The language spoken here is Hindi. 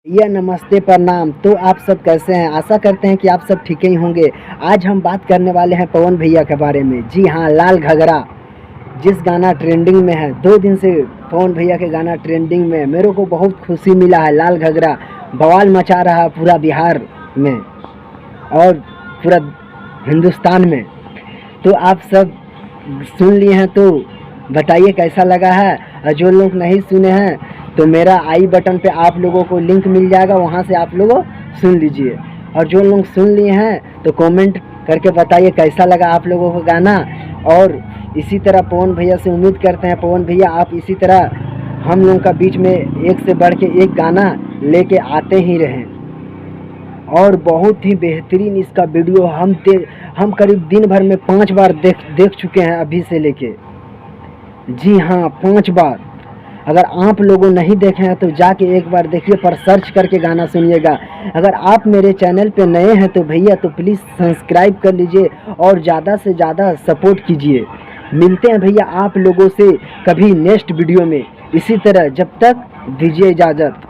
भैया नमस्ते प्रणाम। तो आप सब कैसे हैं? आशा करते हैं कि आप सब ठीक ही होंगे। आज हम बात करने वाले हैं पवन भैया के बारे में। जी हाँ, लाल घगरा जिस गाना ट्रेंडिंग में है, 2 दिन से पवन भैया के गाना ट्रेंडिंग में है। मेरे को बहुत खुशी मिला है। लाल घगरा बवाल मचा रहा है पूरा बिहार में और पूरा हिंदुस्तान में। तो आप सब सुन लिए हैं तो बताइए कैसा लगा है। और जो लोग नहीं सुने हैं तो मेरा आई बटन पे आप लोगों को लिंक मिल जाएगा, वहाँ से आप लोगों सुन लीजिए। और जो लोग सुन लिए हैं तो कमेंट करके बताइए कैसा लगा आप लोगों को गाना। और इसी तरह पवन भैया से उम्मीद करते हैं, पवन भैया आप इसी तरह हम लोगों का बीच में एक से बढ़ के एक गाना लेके आते ही रहें। और बहुत ही बेहतरीन इसका वीडियो हम करीब दिन भर में 5 बार देख चुके हैं अभी से लेके। जी हाँ, 5 बार। अगर आप लोगों नहीं देखे हैं तो जाके एक बार देखिए, पर सर्च करके गाना सुनिएगा। अगर आप मेरे चैनल पे नए हैं तो भैया तो प्लीज़ सब्सक्राइब कर लीजिए और ज़्यादा से ज़्यादा सपोर्ट कीजिए। मिलते हैं भैया आप लोगों से कभी नेक्स्ट वीडियो में इसी तरह। जब तक दीजिए इजाज़त।